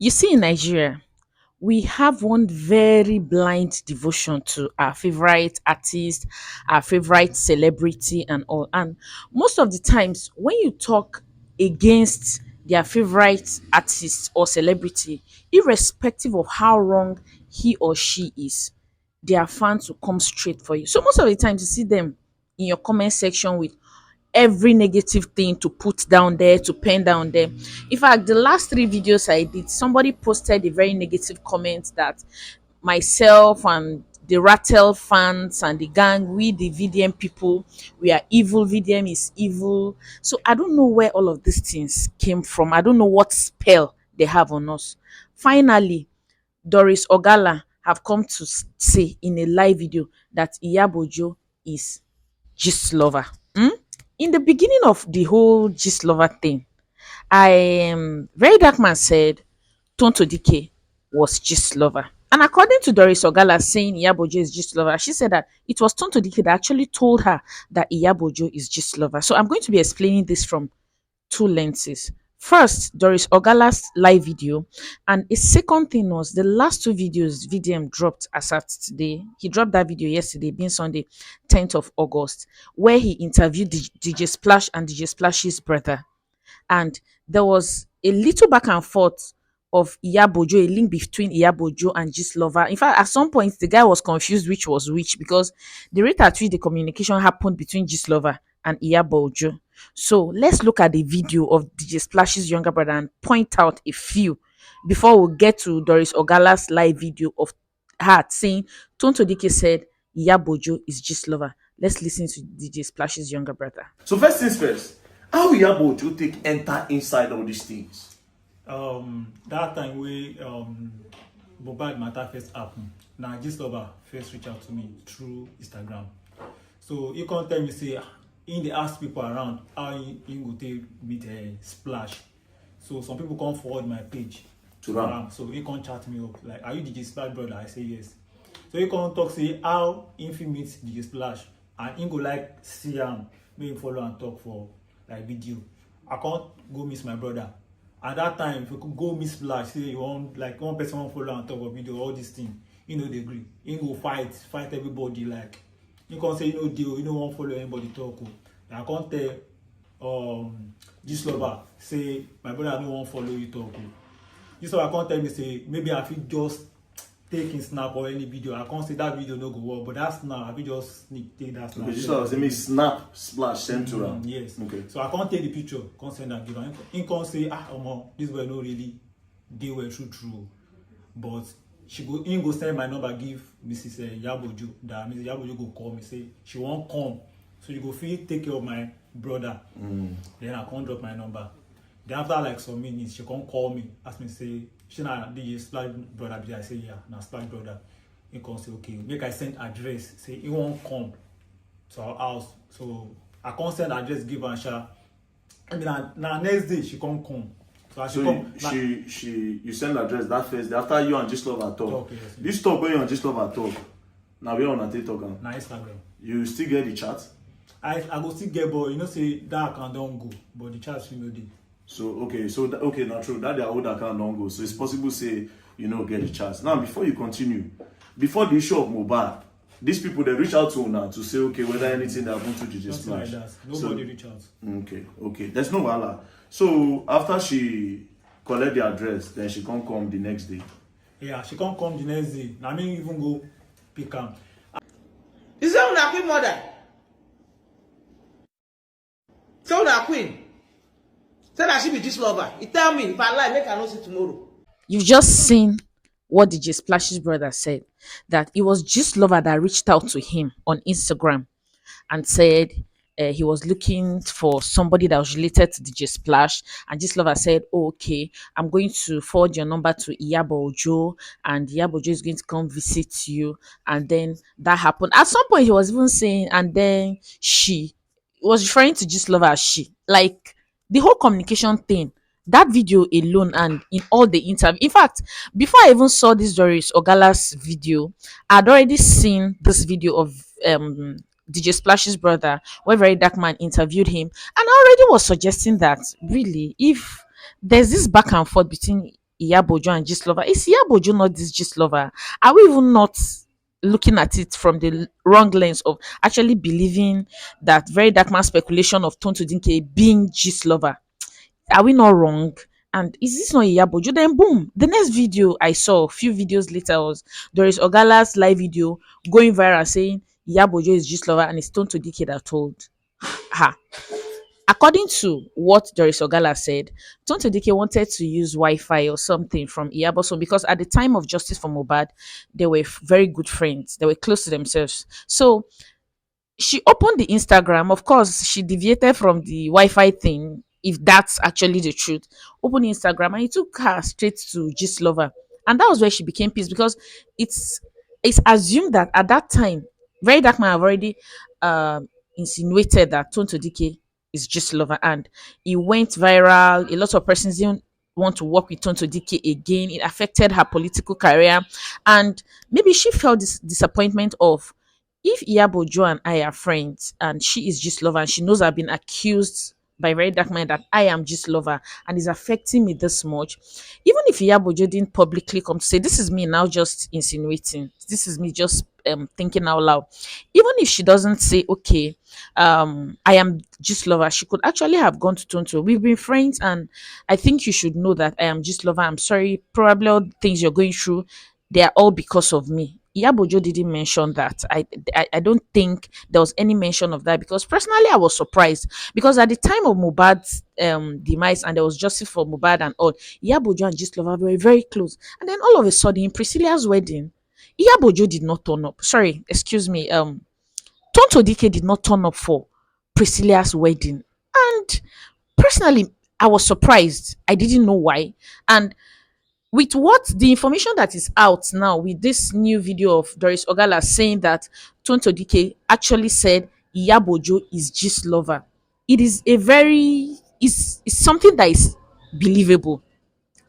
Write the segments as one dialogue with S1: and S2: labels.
S1: You see, in Nigeria, we have one very blind devotion to our favorite artist, our favorite celebrity, and all. And most of the times, when you talk against their favorite artist or celebrity, irrespective of how wrong he or she is, their fans will come straight for you. So most of the times, you see them in your comment section with every negative thing to put down there, to pen down there. In fact, the last three videos I did, somebody posted a very negative comment that myself and the Rattle fans and the gang, we the VDM people, we are evil. VDM is evil. So I don't know where all of these things came from. I don't know what spell they have on us. Finally, Doris Ogala have come to say in a live video that Iyabo Ojo is Gistlover. In the beginning of the whole Gistlover thing, Very Dark Man said Tonto Dikeh was Gistlover. And according to Doris Ogala saying Iyabo Ojo is Gistlover, she said that it was Tonto Dikeh that actually told her that Iyabo Ojo is Gistlover. So I'm going to be explaining this from two lenses. First, Doris Ogala's live video, and a second thing was the last two videos VDM dropped as at today. He dropped that video yesterday, being Sunday, 10th of August, where he interviewed DJ Splash and DJ Splash's brother. And there was a little back and forth of Iyabo Ojo, a link between Iyabo Ojo and Gistlover. In fact, at some point, the guy was confused which was which because the rate at which the communication happened between Gistlover and Iyabo Ojo. So let's look at the video of DJ Splash's younger brother and point out a few before we get to Doris Ogala's live video of her saying Tonto Dike said Iyabo Ojo is Gistlover. Let's listen to DJ Splash's younger brother.
S2: So first things first, how Iyabo Ojo take enter inside all these things?
S3: That time we Mohbad matter first happen. Now Gistlover first reach out to me through Instagram. So you can't tell me say in the ask people around how you go take meet a splash. So some people come forward my page
S2: To them.
S3: So he can't chat me up like, are you DJ Splash brother? I say yes. So he can't talk say how if he meets DJ Splash and he go like see him, make him follow and talk for like video. I can't go miss my brother. At that time, if you could go miss Splash, say you want like one person want follow and talk for video, all these things, you know they agree. He go fight everybody like you can't say you know deal, you don't want follow anybody talk. I can't tell Gistlover say my brother don't want follow you talk. Gistlover can't tell me say maybe I feel just taking snap or any video. I can't say that video no go work, but that snap I feel just sneak take that snap.
S2: Okay, just say me snap splash send to them.
S3: Yes.
S2: Okay.
S3: So I can't take the picture, can't send and give her. He can't say this boy no really they were true. But he go send my number give Mrs. Iyabo Ojo that Mrs. Iyabo Ojo go call me say she won't come. So you go feel take care of my brother. Then I can't drop my number. Then after like some minutes, she can't call me, ask me say, she na DJ Splash brother. I say yeah, na Splash brother. He can say okay, make I send address. Say he won't come to our house. So I can't send address give her sha. And then na next day she can't come. So as she come,
S2: you send address that first day after you and Gistlover talk.
S3: Yes, yes.
S2: This talk when you and Gistlover talk. Now we on a talk am.
S3: na Instagram.
S2: You still get the chat.
S3: I go still get boy, you know say that account don't go, but the chat still no dey.
S2: So okay, not true. That their old account don't go. So it's possible say you know get the chance. Now before you continue, before the issue of Mohbad, these people they reach out to now to say okay whether anything that happened to DJ
S3: Nothing like
S2: Splash.
S3: that. Nobody reach out.
S2: Okay. There's no wahala. So after she collect the address, then she can't come the next day.
S3: Yeah, she can't come the next day. Na me even go pick am.
S4: You say una queen mother. Say una queen. Say that she be Gistlover. You tell me if I lie, make I know see tomorrow.
S1: You've just seen what DJ Splash's brother said, that it was Gistlover that reached out to him on Instagram and said he was looking for somebody that was related to DJ Splash. And Gistlover said, oh, okay, I'm going to forward your number to Iyabo Ojo, and Iyabo Ojo is going to come visit you. And then that happened. At some point, he was even saying, and then she was referring to Gistlover as she. Like, the whole communication thing, that video alone and in all the interview. In fact, before I even saw this Doris Ogala's video, I'd already seen this video of DJ Splash's brother, where Very Dark Man interviewed him, and I already was suggesting that really, if there's this back and forth between Iyabo Ojo and Gistlover. Is Iyabo Ojo not this Gistlover? Are we even not looking at it from the wrong lens of actually believing that very dark man speculation of Tonto Dikeh being Gistlover? Are we not wrong? And is this not Iyabo Ojo? Then boom, the next video I saw a few videos later was Doris Ogala's live video going viral saying Iyabo Ojo is Gistlover and it's Tonto Dikeh that told her. According to what Doris Ogala said, Tonto Dike wanted to use Wi-Fi or something from Iyabo's phone because at the time of Justice for Mohbad, they were very good friends. They were close to themselves. So she opened the Instagram. Of course, she deviated from the Wi-Fi thing, if that's actually the truth. Opened Instagram and it took her straight to Gistlover. And that was where she became pissed because it's it's assumed that at that time, Very Dark Man have already insinuated that Tonto Dike is Gistlover and it went viral. A lot of persons didn't want to work with Tonto Dike again. It affected her political career. And maybe she felt this disappointment of if Iyabo Ojo and I are friends and she is Gistlover and she knows I've been accused by Very Dark Man that I am Gistlover and is affecting me this much, even if Iyabo Ojo didn't publicly come to say this is me now just insinuating, this is me just thinking out loud, even if she doesn't say okay, I am Gistlover, she could actually have gone to Tonto. We've been friends and I think you should know that I am Gistlover. I'm sorry, probably all the things you're going through, they are all because of me. Iyabo Ojo didn't mention that. I don't think there was any mention of that because personally I was surprised because at the time of Mohbad's demise and there was justice for Mohbad and all, Iyabo Ojo and Gistlover were very close. And then all of a sudden in Priscilla's wedding, Iyabo Ojo did not turn up. Sorry, excuse me. Tonto Dike did not turn up for Priscilla's wedding. And personally, I was surprised. I didn't know why. And with what the information that is out now with this new video of Doris Ogala saying that Tonto Dike actually said Iyabo Ojo is Gistlover, it is a very is something that is believable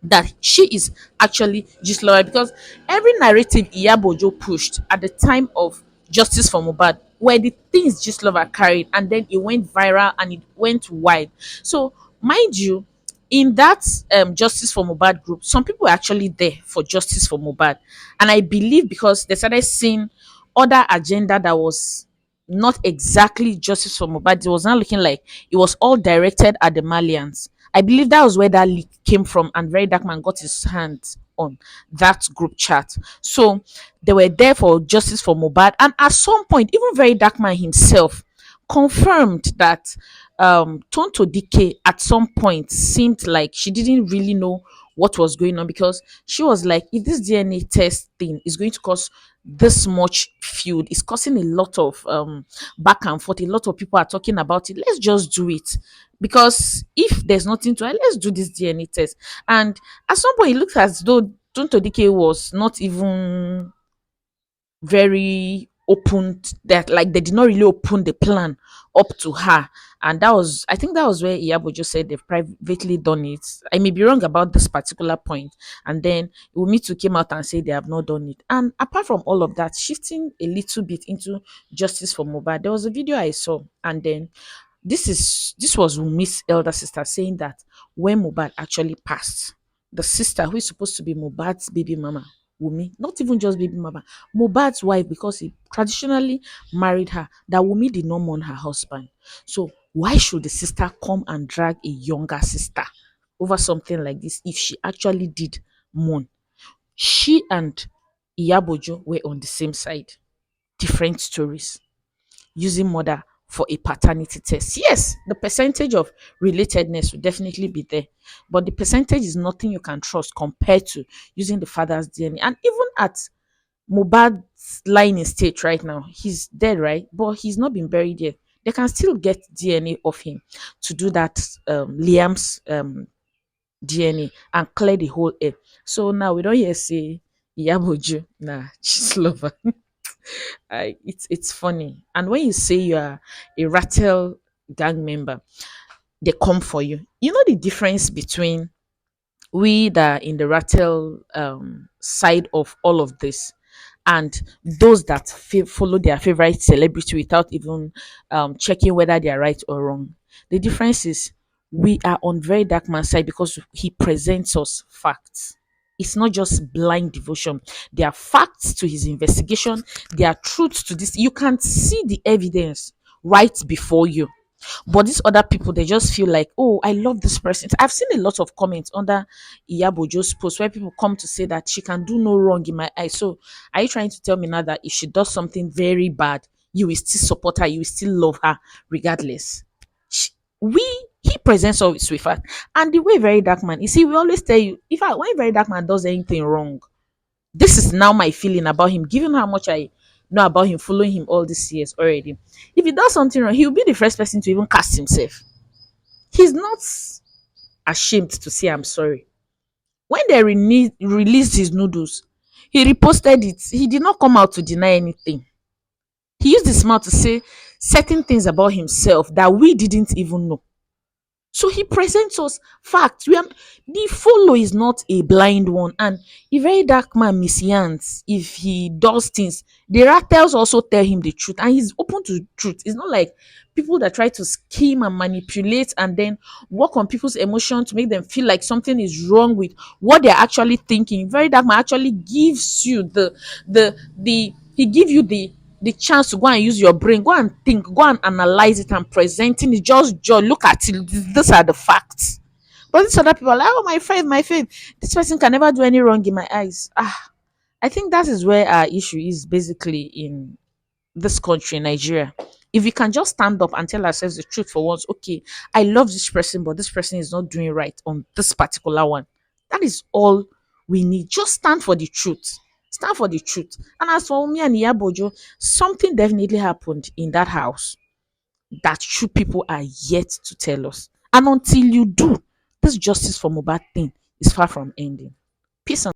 S1: that she is actually Gistlover because every narrative Iyabo Ojo pushed at the time of Justice for Mohbad were the things Gistlover carried, and then it went viral and it went wide. So, mind you, in that Justice for Mohbad group, some people were actually there for Justice for Mohbad, and I believe because they started seeing other agenda that was not exactly Justice for Mohbad. It was not looking like it was all directed at the Malians. I believe that was where that leak came from, and Very Dark Man got his hands on that group chat. So they were there for Justice for Mohbad, and at some point, even Very Dark Man himself confirmed that Tonto Dike at some point seemed like she didn't really know what was going on because she was like, if this DNA test thing is going to cause this much feud, it's causing a lot of back and forth. A lot of people are talking about it. Let's just do it. Because if there's nothing to it, let's do this DNA test. And at some point, it looks as though Tonto Dike was not even very open that like they did not really open the plan up to her, and that was I think that was where Iyabo just said they've privately done it. I may be wrong about this particular point, and then Wumi too came out and said they have not done it. And apart from all of that, shifting a little bit into Justice for Mohbad, there was a video I saw, and then this was Wumi's elder sister saying that when Mohbad actually passed, the sister who is supposed to be Mohbad's baby mama, Wumi, not even just baby mama, Mohbad's wife, because he traditionally married her, that Wumi did not mourn her husband. So why should the sister come and drag a younger sister over something like this if she actually did mourn? She and Iyabo Ojo were on the same side, different stories, using mother for a paternity test. Yes, the percentage of relatedness will definitely be there, but the percentage is nothing you can trust compared to using the father's DNA. And even at Mohbad's lying in state right now, he's dead, right? But he's not been buried yet. They can still get DNA of him to do that Liam's DNA and clear the whole air. So now we don't hear say Iyabo Ojo, nah, she's lover. It's funny. And when you say you are a rattle gang member, they come for you. You know the difference between we that are in the rattle side of all of this and those that follow their favorite celebrity without even checking whether they are right or wrong. The difference is we are on Very Dark Man's side because he presents us facts. It's not just blind devotion. There are facts to his investigation. There are truths to this. You can see the evidence right before you. But these other people, they just feel like, oh, I love this person. I've seen a lot of comments under Iyabo Ojo's post where people come to say that she can do no wrong in my eyes. So are you trying to tell me now that if she does something very bad, you will still support her, you will still love her regardless? She, we he presents us with her. And the way Very Dark Man, you see, we always tell you, if I when Very Dark Man does anything wrong, this is now my feeling about him, given how much I know about him, following him all these years already. If he does something wrong, he'll be the first person to even cast himself. He's not ashamed to say I'm sorry. When they released his noodles, he reposted it. He did not come out to deny anything. He used his mouth to say certain things about himself that we didn't even know. So he presents us facts. The follow is not a blind one. And a very dark man misyands if he does things. The rattles also tell him the truth, and he's open to truth. It's not like people that try to scheme and manipulate and then work on people's emotion to make them feel like something is wrong with what they're actually thinking. Very dark man actually gives you the he give you the chance to go and use your brain, go and think, go and analyze it and presenting it. Just joy, look at it. These are the facts. But these other people are like, oh, my friend, this person can never do any wrong in my eyes. I think that is where our issue is basically in this country, Nigeria. If we can just stand up and tell ourselves the truth for once, okay, I love this person, but this person is not doing right on this particular one. That is all we need. Just stand for the truth. Stand for the truth. And as for me and Iyabo Ojo, something definitely happened in that house that true people are yet to tell us. And until you do, this justice for Mohbad thing is far from ending. Peace and